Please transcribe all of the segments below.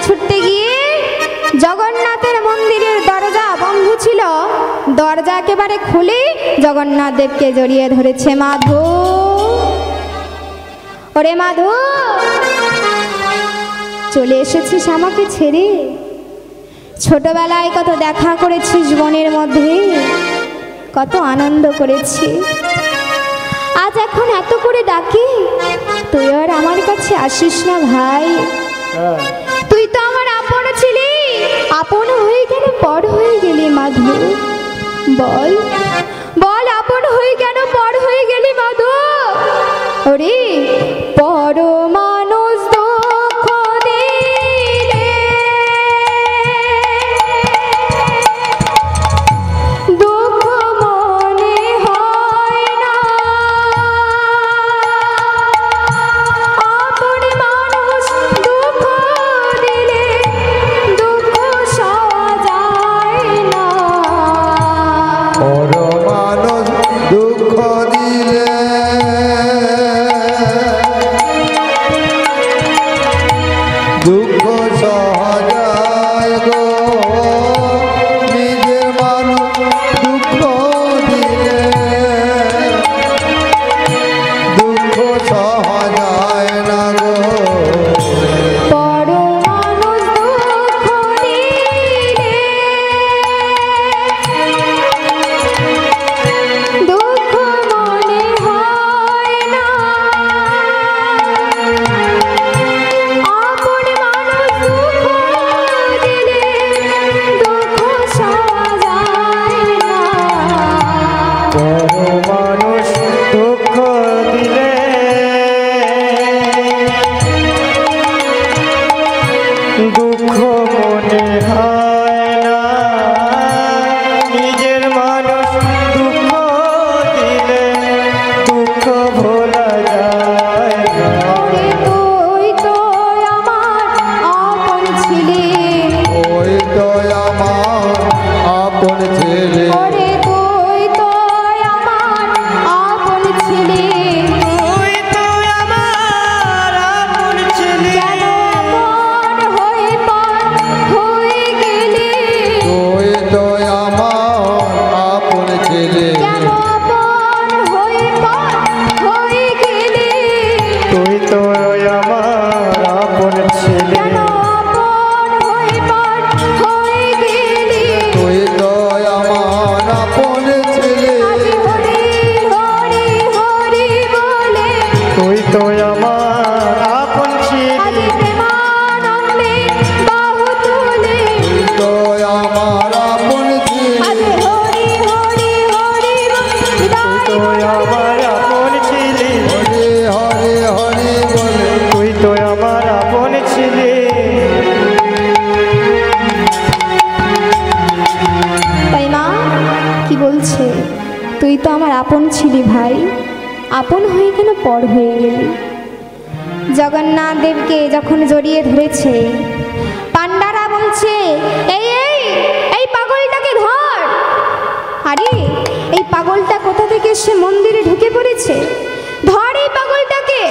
ছুটতে গিয়ে জগন্নাথের মন্দিরের দরজা বন্ধ ছিল, দরজা একেবারে খুলে জগন্নাথ দেবকে জড়িয়ে ধরেছে। মাধু, ওরে মাধু, চলে এসেছিস আমাকে ছেড়ে? ছোটবেলায় কত দেখা করেছিস বনের মধ্যে, কত আনন্দ করেছি, আজ এখন এত করে ডাকি তুই আর আমার কাছে আসিস না ভাই। তুই তো আমার আপন ছিলি, আপন হয়ে কেন পর হয়ে গেলি মাধু? বল বল, আপন হয়ে কেন পর হয়ে গেলি মাধু? ওরে পর মানুষ দুঃখ দিলে দুঃখ মনে হয় না, আপন মানুষ দুঃখ দিলে দুঃখ সওয়া যায় না। পর মানুষ দুঃখ দিলে দুঃখ সওয়া যায় গো, নিজের মানুষ দুঃখ দিলে দুঃখ সওয়া যায় না গো। পর মানুষ দুঃখ দিলে দুঃখ মনে হয় না, আপন মানুষ দুঃখ দিলে দুঃখ সওয়া যায় না। পর মানুষ দুঃখ দিলে দুঃখ মনে হয় না, নিজের মানুষ দুঃখ দিলে দুঃখ ভোলা যায় না। ওরে তুই তো আমার আপন ছিলি, ওই তো আমার আপন ছেলে, ওরে তুই তো আমার আপন ছিলি, তুই তো আমার আপন ছেলে, কেন আপন হয়ে পর হয়ে গেলি? তুই তো আমার আপন ছেলে, কেন আপন হয়ে পর হয়ে গেলি? তুই তো আমার আপন ছেলে, কেন আপন হয়ে পর হয়ে গেলি? তুই তো আমার আপন ছেলে, আজি হরি হরি হরি বলে তুই তো আমার আপন ছেলে, আজি প্রেমানন্দে বাহু তুলে, তুই তো আমার আপন ছেলে, আজি হরি হরি হরি তুই তো আমার আপন ছেলে, হরে হরে হরে বলে তুই তো আমার আপন ছেলে। তাই মা কি বলছে? তুই তো আমার আপন ছিলি ভাই, আপন হয়ে কেন পর হয়ে গেলি? জগন্নাথ দেবকে যখন জড়িয়ে ধরেছে, পান্ডারা বলছে এই এই এই পাগলটাকে ধর। আরে এই পাগলটা কোথা থেকে সে মন্দিরে ঢুকে পড়েছে, ধর এই পাগলটাকে,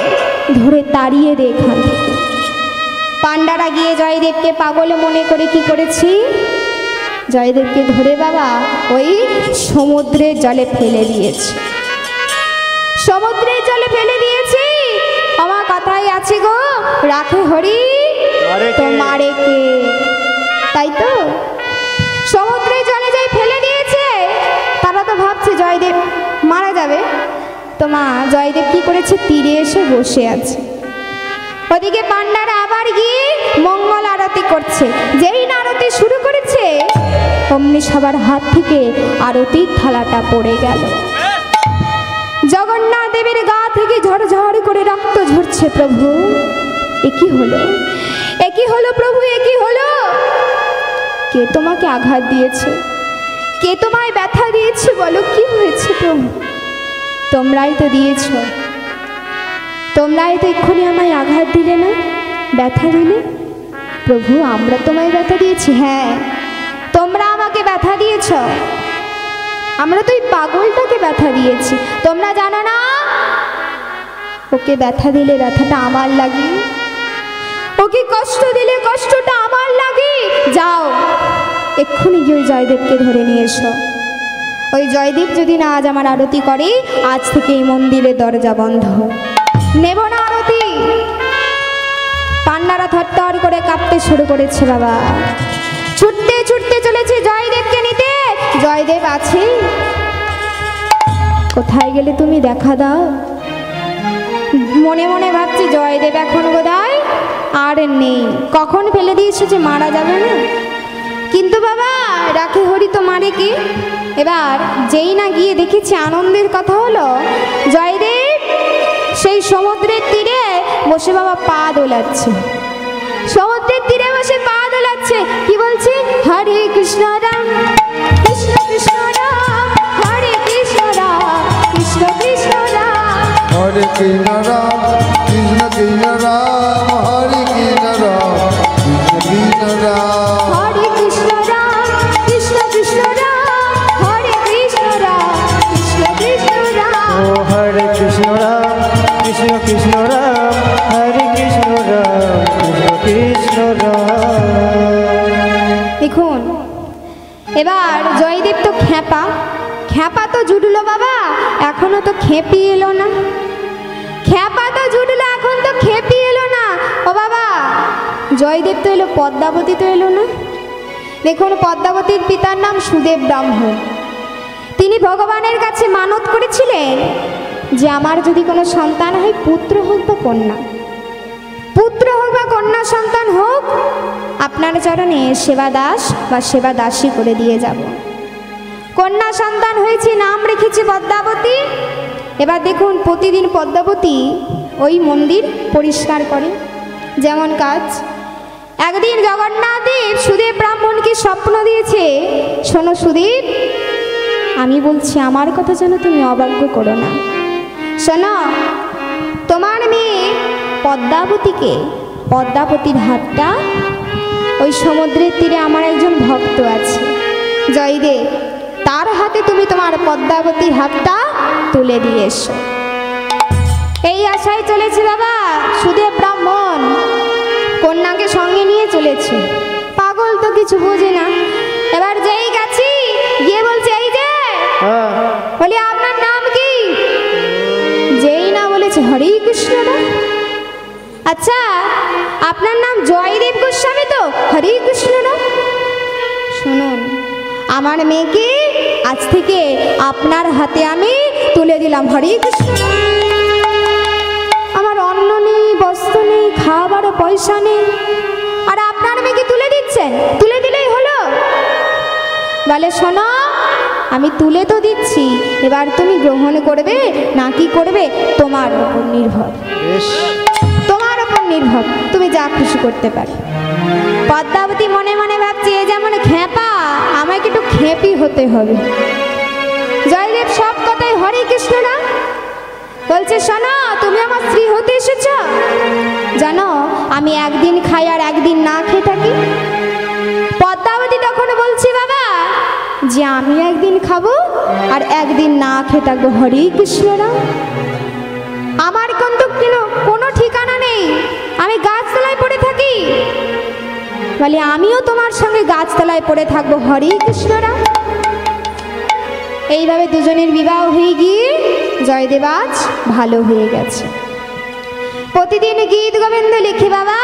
ধরে তাড়িয়ে দে এখান থেকে। পান্ডারা গিয়ে জয়দেবকে পাগল মনে করে কি করেছি, জয়দেবকে ধরে বাবা ওই সমুদ্রের জলে ফেলে দিয়েছে, সমুদ্রের জলে ফেলে দিয়েছি। আমার কথাই আছে গো, রাখে হরি তো মারে কে, তাই তো সমুদ্রের জলে যাই ফেলে দিয়েছে। তারা তো ভাবছে জয়দেব মারা যাবে, তো মা জয়দেব কি করেছে, তীরে এসে বসে আছে। ওদিকে পান্ডারা আবার গিয়ে মঙ্গল আরতি করছে, যেই না আরতি শুরু করেছে অমনি সবার হাত থেকে আরতির থালাটা পড়ে গেল। জগন্নাথ দেবের গা থেকে ঝরঝর করে রক্ত ঝরছে। প্রভু এ কি হলো, এ কি হলো প্রভু, এ কি হলো? কে তোমাকে আঘাত দিয়েছে, কে তোমায় ব্যথা দিয়েছে, বলো কি হয়েছে প্রভু? তোমরাই তো দিয়েছ, তোমরাই তো এক্ষুনি আমায় আঘাত দিলে না, ব্যথা দিলে। প্রভু আমরা তোমায় ব্যথা দিয়েছি? হ্যাঁ তোমরা আমাকে ব্যথা দিয়েছ, আমরা তো এই পাগলটাকে ব্যথা দিয়েছি। তোমরা জানো না ওকে ব্যথা দিলে ব্যথাটা আমার লাগে, ওকে কষ্ট দিলে কষ্টটা এক্ষুনি গিয়ে ওই জয়দেবকে ধরে নিয়ে এসো। ওই জয়দেব যদি না আজ আমার আরতি করে, আজ থেকে এই মন্দিরের দরজা বন্ধ, নেব না আরতি। পান্ডারা থরথর করে কাঁপতে শুরু করেছে বাবা, ছুটতে ছুটতে চলেছে জয়দেবকে নিতে। জয়দেব আছে, কোথায় গেলে তুমি দেখা দাও। মনে মনে ভাবছি জয়দেব এখন বোধহয় আর নেই, কখন ফেলে দিয়েছে যে মারা যাবে না। কিন্তু বাবা রাখে হরি তো মারে কি। এবার যেই না গিয়ে দেখেছি আনন্দের কথা হলো, জয়দেব সেই সমুদ্রের তীরে বসে বাবা পা দোলাচ্ছে। সমুদ্রের তীরে বসে পা দোলাচ্ছে, কি বলছে? হরে কৃষ্ণ রাম কৃষ্ণ কৃষ্ণ রাম, হরে কৃষ্ণ রাম কৃষ্ণ কৃষ্ণ রাম, হরে কৃষ্ণ রাম কৃষ্ণ কৃষ্ণ রাম, হরে কৃষ্ণ রাম কৃষ্ণ কৃষ্ণ রাম, হরে কৃষ্ণ রাম কৃষ্ণ কৃষ্ণ রাম, হরে কৃষ্ণ রাম কৃষ্ণ কৃষ্ণ রাম। ও হরে কৃষ্ণ রাম কৃষ্ণ কৃষ্ণ রাম, হরে কৃষ্ণ রাম কৃষ্ণ কৃষ্ণ রাম। দেখুন এবার জয়দেব তো খ্যাপা, খ্যাপা তো জুটলো বাবা, এখনো তো খেপি এলো না। খ্যাপা তো জুটলো, এখন তো খেপি এলো না। ও বাবা জয়দেব তো এলো, পদ্মাবতী তো এলো না। দেখুন পদ্মাবতীর পিতার নাম সুদেব ব্রাহ্মণ। তিনি ভগবানের কাছে মানত করেছিলেন যে আমার যদি কোনো সন্তান হয়, পুত্র হোক বা কন্যা, পুত্র হোক বা কন্যা সন্তান হোক, আপনার চরণে সেবা দাস বা সেবা দাসী করে দিয়ে যাব। কন্যা সন্তান হয়েছে, নাম রেখেছে পদ্মাবতী। এবার দেখুন প্রতিদিন পদ্মাবতী ওই মন্দির পরিষ্কার করে। যেমন কাজ, একদিন জগন্নাথ দেব সুদেব ব্রাহ্মণকে স্বপ্ন দিয়েছে, শোনো সুদেব, আমি বলছি আমার কথা যেন তুমি অবাজ্য করো না। শোনো, তোমার মেয়ে পদ্মাবতীকে, পদ্মাবতীর হাতটা ওই সমুদ্রের তীরে আমার একজন ভক্ত আছে জয়দেব, তার হাতে তুমি তোমার পদ্মাবতীর হাতটা তুলে দিয়ে এসো। এই আশায় চলেছে বাবা সুদেব ব্রাহ্মণ, কন্যাকে সঙ্গে নিয়ে চলেছে। পাগল তো কিছু বোঝে না। এবার যেই গেছি গিয়ে বলছে, এই যে বলি আপনার নাম কি? যেই না বলেছে হরে কৃষ্ণ রাম। আচ্ছা আপনার নাম জয়দেব গোস্বামী তো? হরে কৃষ্ণ রাম। শুনুন, আমার মেয়েকে আজ থেকে আপনার হাতে আমি তুলে দিলাম, হরে কৃষ্ণ রাম। আমার অন্ন নেই, বস্ত্র নেই, খাওয়াবারও পয়সা নেই, আর আপনার মেয়েকে তুলে দিচ্ছেন? তুলে দিলেই হলো? বলে শোনো, আমি তুলে তো দিচ্ছি, এবার তুমি গ্রহণ করবে না কি করবে তোমার উপর নির্ভর, তোমার উপর নির্ভর, তুমি যা খুশি করতে পারো। পদ্মাবতী মনে মনে ভাবছে, এ যেমন খেপা, আমাকে একটু খেপি হতে হবে। জয়দেব সব কথাই হরে কৃষ্ণ রাম বলছে, শোনো, তুমি আমার স্ত্রী হতে এসেছ, জানো আমি একদিন খাই আর একদিন না খেয়ে থাকি। পদ্মাবতী তখন বলছি বাবা যে আমি একদিন খাবো আর একদিন না খেয়ে থাকবো, হরে কৃষ্ণ রাম। আমার কিন্তু কোনো ঠিকানা নেই, আমি গাছতলায় পড়ে থাকি। বলে আমিও তোমার সঙ্গে গাছতলায় পড়ে থাকবো, হরে কৃষ্ণ রাম। এইভাবে দুজনের বিবাহ হয়ে গিয়ে জয়দেব আজ ভালো হয়ে গেছে। প্রতিদিন গীত গোবিন্দ লিখি বাবা,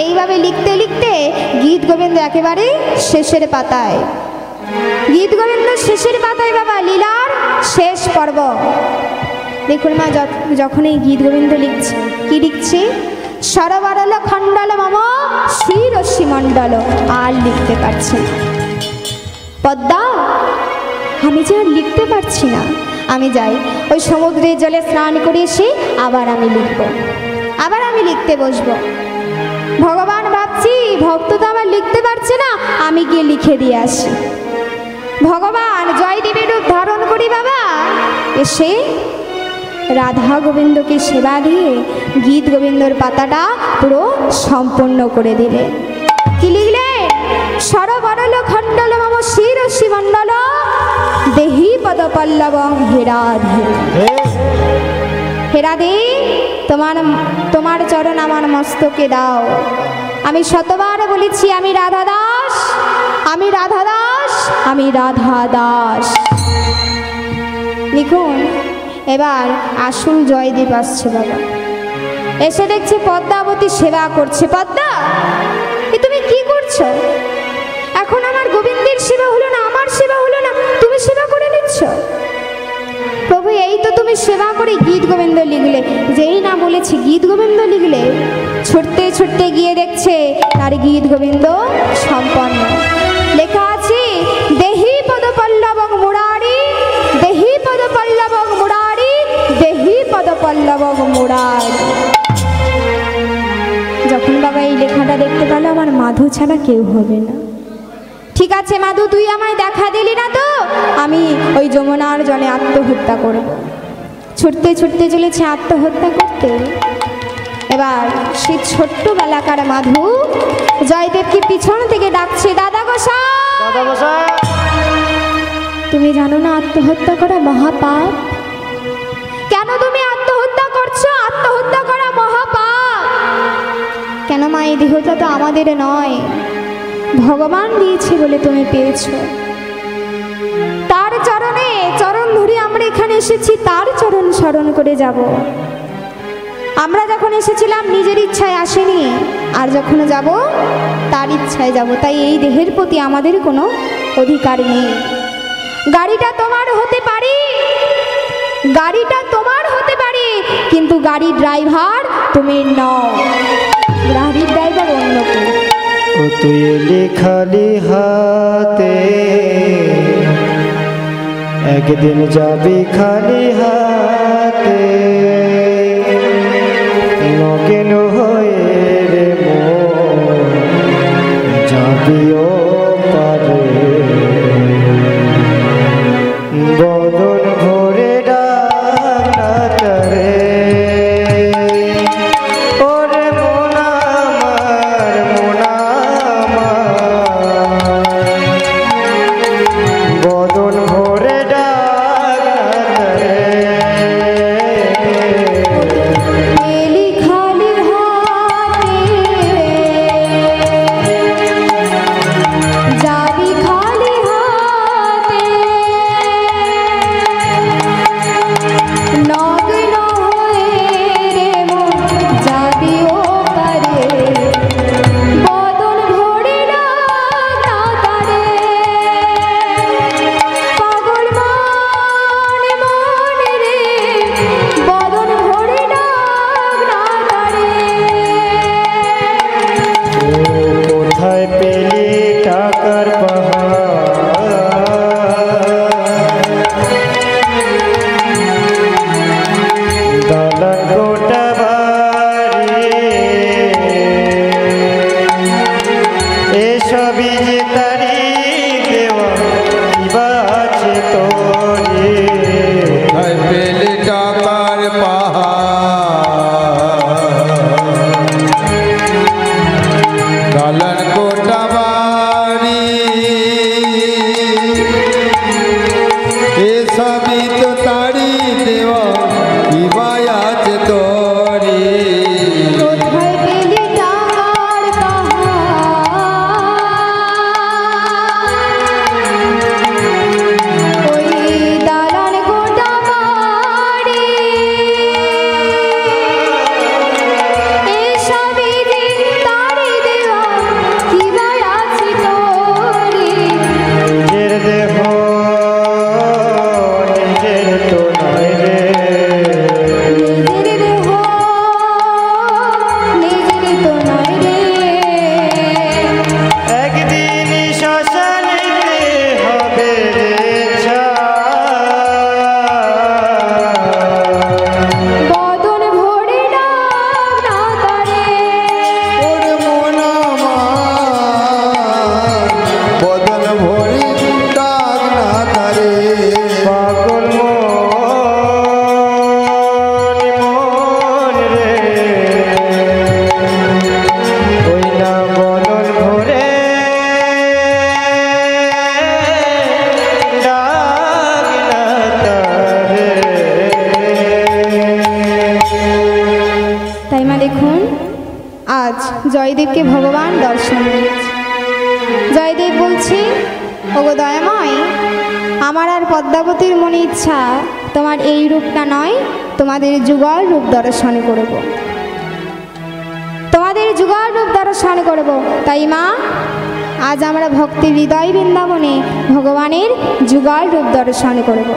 এইভাবে লিখতে লিখতে গীত গোবিন্দ একেবারে শেষের পাতায়, গীত গোবিন্দ শেষের পাতায় বাবা, লীলার শেষ পর্ব। দেখুন মা যখন এই গীত গোবিন্দ লিখছে, কি লিখছে? সরবরল খণ্ডল মম শ্রীরশ্মি মণ্ডল। আর লিখতে পারছে না পদ্মা, আমি যে আর লিখতে পারছি না, আমি যাই ওই সমুদ্রের জলে স্নান করে এসে আবার আমি লিখব, আবার আমি লিখতে বসবো। ভগবান ভাবছি ভক্ত তো আমার লিখতে পারছে না, আমি গিয়ে লিখে দিয়ে আসি। ভগবান জয়দেবের রূপ ধারণ করি বাবা, এসে রাধা গোবিন্দকে সেবা দিয়ে গীত গোবিন্দর পাতাটা পুরো সম্পূর্ণ করে দিলেন। কি লিখলেন? সরবরল খণ্ডল মম শিরশ্রী মণ্ডল দেহি পদ পল্লবং হেরাধে। হেরাধে, তোমার চরণ আমার মস্তকে দাও। আমি শতবার বলেছি আমি রাধা দাস, আমি রাধা দাস, আমি রাধা দাস। লিখুন, এবার আসল জয়দেব আসছে বাবা। এসে দেখছে পদ্মাবতী সেবা করছে। পদ্মা, এ তুমি কি করছো? এখন আমার গোবিন্দের সেবা হলো না, আমার সেবা হলো না, তুমি সেবা করে নিচ্ছ। প্রভু, এই তো তুমি সেবা করে গীত গোবিন্দ লিখলে, যেই না বলেছি গীত গোবিন্দ লিখলে, ছুটতে ছুটতে গিয়ে দেখছে তার গীত গোবিন্দ সম্পন্ন। লেখা আছে, দেহি পদ পল্লবং মুরারি, দেহি পদ পল্লবং মুরারি, দেহি পদ পল্লবং মুরারি। যখন বাবা এই লেখাটা দেখতে পেল, আমার মাধু ছাড়া কেউ হবে না। ঠিক আছে মাধু, তুই আমায় দেখা দিলি না তো, আমি ওই যমুনার জলে আত্মহত্যা করব। ছুটতে ছুটতে চলেছে আত্মহত্যা করতে। এবার সে ছোট্টবেলাকার মাধু জয়দেবকে পিছন থেকে ডাকছে, দাদা গোসাই, দাদা গোসাই, তুমি জানো না আত্মহত্যা করা মহাপাপ? কেন তুমি আত্মহত্যা করছো? আত্মহত্যা করা মহাপাপ। কেন মা, এই দেহটা তো আমাদের নয়, ভগবান দিয়েছে বলে তুমি পেয়েছো। তার চরণে চরণ ধরে আমরা এখানে এসেছি, তার চরণ স্মরণ করে যাব। আমরা যখন এসেছিলাম নিজের ইচ্ছায় আসেনি, আর যখন যাব তার ইচ্ছায় যাব। তাই এই দেহের প্রতি আমাদের কোনো অধিকার নেই। গাড়িটা তোমার হতে পারে, গাড়িটা তোমার হতে পারে, কিন্তু গাড়ির ড্রাইভার তুমি নও, গাড়ির ড্রাইভার অন্য কেউ। ও তুই এলি খালি হাতে, একদিন যাবি খালি হাতে, নগেন হয়ে রে মন যাবিও পারে, বদন ভরে ডাক না তারে, ওরে মন আমার, মন আমার, বদন ভরে ডাক না তারে। এলি খালি হাতে, যাবি খালি হাতে, নগ্ন হয়ে রে মন যাবিও পারে, বদন ভরে ডাক না তারে। পাগল মন মন রে, বদন ভরে ডাক না তারে। কোথায় পেলি টাকার পাহাড়, দালান গোটা বাড়ি, এসবই যে তারি দেওয়া, কিবা আছে তোরে। হায় পেলে টাকার পাহাড়, দালান কোটা বাড়ি, এসবই তো তারি দেওয়া, কিবা আছে তোরে। কোথায় পেলি টাকার পাহাড়, ওই দালান গোটা বাড়ি, এসবই যে তারি দেওয়া, কিবা আছে তোরে। নিজের দেহ নিজের তো নয় রে, নিজের দেহ নিজের তো নয় রে, একদিন শ্মশানেতে হবে রে ছাই। বদন ভরে ডাক না তারে। ওরে মন আমার, বদন ভরি ডাক না তারে। পাগল মন রে, ওই না বদন ভরে ডাক না তারে। তাই মা দেখুন, আজ জয়দেবকে ভগবান দর্শন দিয়েছে। জয়দেব বলছে, বলছি, ওগো দয়াময়, আমার আর পদ্মাবতীর মনে ইচ্ছা তোমার এই রূপটা নয়, তোমাদের যুগল রূপ দর্শন করব, তোমাদের যুগল রূপ দর্শন করব। তাই মা, আজ আমরা ভক্তির হৃদয় বৃন্দাবনে ভগবানের যুগল রূপ দর্শন করব।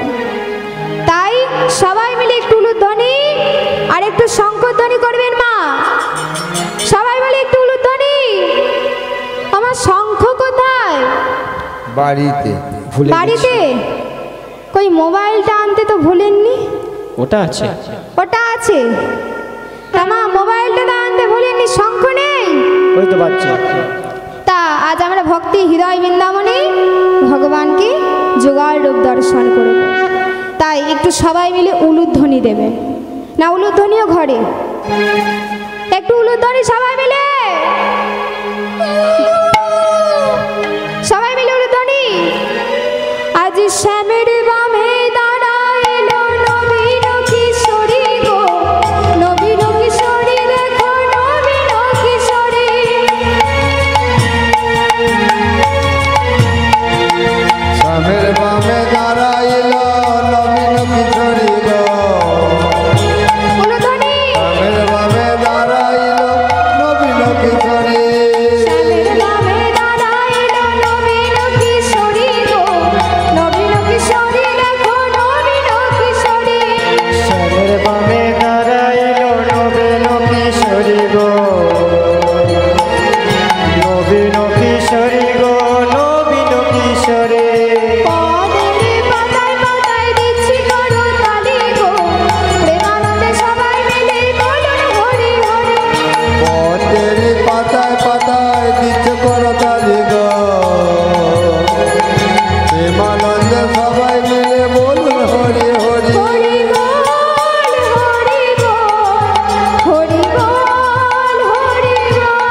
তাই সবাই মিলে একটু উলুধ্বনি আর একটু শঙ্খধ্বনি করবেন মা। সবাই মিলে একটু উলুধ্বনি। আমার শঙ্খ কোথায়? বাড়িতে। বাড়িতে? কই মোবাইলটা আনতে তো ভুলেননি? ওটা আছে। ওটা আছে? তা মা মোবাইলটা আনতে ভুলেননি, শঙ্খ নেই? ওই তো বাচ্চা। তা আজ আমরা ভক্তি হৃদয় বৃন্দাবনে ভগবানকে যুগল রূপ দর্শন করব। তাই একটু সবাই মিলে উলুধ্বনি দেবেন না? উলুধ্বনিও ঘরে, একটু উলুধ্বনি সবাই মিলে, সবাই মিলে উলুধ্বনি। আজ শ্যামের বামে দাঁড়াইলো নবীন কিশোরী গো, নবীন কিশোরী দেখো নবীন কিশোরী। শ্যামের বামে দাঁড়াইল নবীন কিশোরী গো, উলুধ্বনি। শ্যামের বামে দাঁড়াইল নবীন কিশোরী। শ্যামের বামে দাঁড়াইলো নবীন কিশোরী গো, নবীন কিশোরী দেখো নবীন কিশোরী। শ্যামের বামে দাঁড়াইলো নবীন কিশোরী গো, নবীন কিশোরী গো, নবীন কিশোরী। পদের পাতায় পাতায় দিচ্ছি করো তালি গো, প্রেমানন্দে সবাই মিলে বলুন হরি হরি। পথের পাতায় পাতায় দিচ্ছে করতালি গো, প্রেমানন্দে সবাই মিলে বলুন হরি হরি। হরি বল হরি বল, হরি বল হরি বল।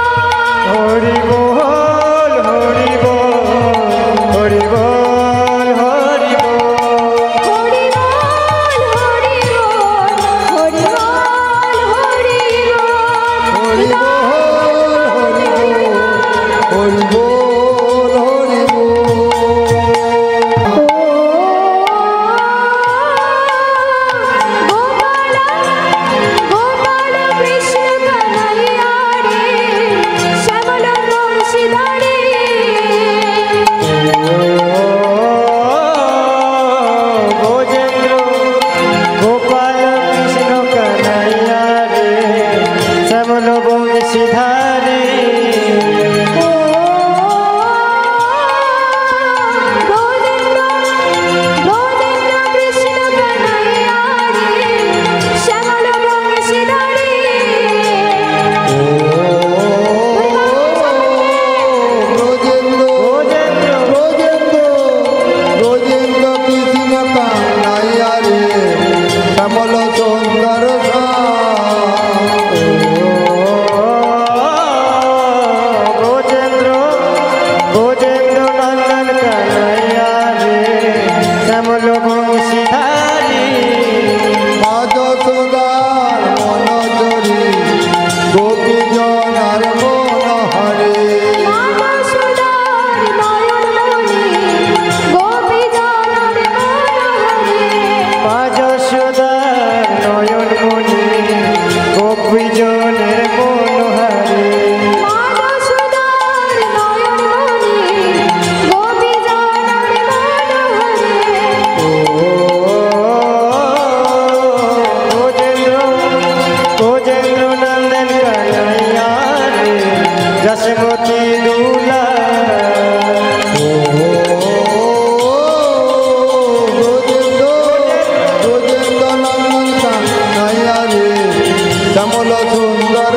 হরি বল, হরি বল, হরি বল, হরি বল। হরি বল হরি বল, হরি বল হরি বল। হরি বল, হরি বল, হরি বল, হরি বল। গোপাল গোপাল কৃষ্ণ কানাইয়া রে, শ্যামল বংশীধারী। ভোজেন্দ্র গোপাল কৃষ্ণ কানাইয়া রে, শ্যামল বংশীধারী। ব্রজেন্দ্র ব্রজেন্দ্র কৃষ্ণ কানাইয়া রে, শ্যামল বংশীধারী। ব্রজেন্দ্র, ভোজেন্দ্র ব্রজেন্দ্র, ব্রজেন্দ্র কৃষ্ণ কানাইয়া রে, শ্যামল সুন্দর ভোজেন্দ্র ভোজেন্দ্র নন্দন কানাইয়া রে, শ্যামল বংশীধারী। মাধ সুদার মনোজরি, গোপী জনার মনোহরে। মাধবসুদার নয়নমণি, গোপীজনের মনোহরে। যশোদার নয়নমণি, গোপীজনের মনোহারে। মাধবসুদার নয়নমণি, গোপীজনের মনোহরে। ভোজেন্দ্র ভোজেন্দ্র নন্দন কানাইয়া রে, যশবতী দুলা। ব্রজেন্দ্র, ব্রজেন্দ্র নন্দন কানাইয়া রে, শ্যামল সুন্দর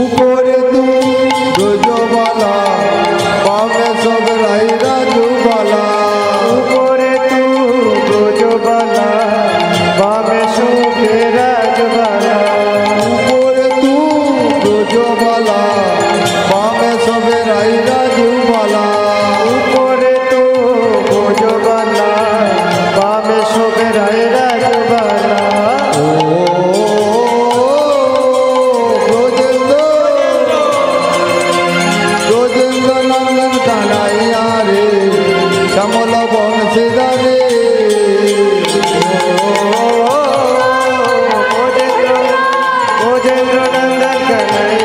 উপরে তু ব্রজবালা, বামে সব রাই রাজুবালা। ब्रजेंद्र नंदन कन्हैया रे श्यामल बंशीधरे ब्रजेंद्र नंदन कन्हैया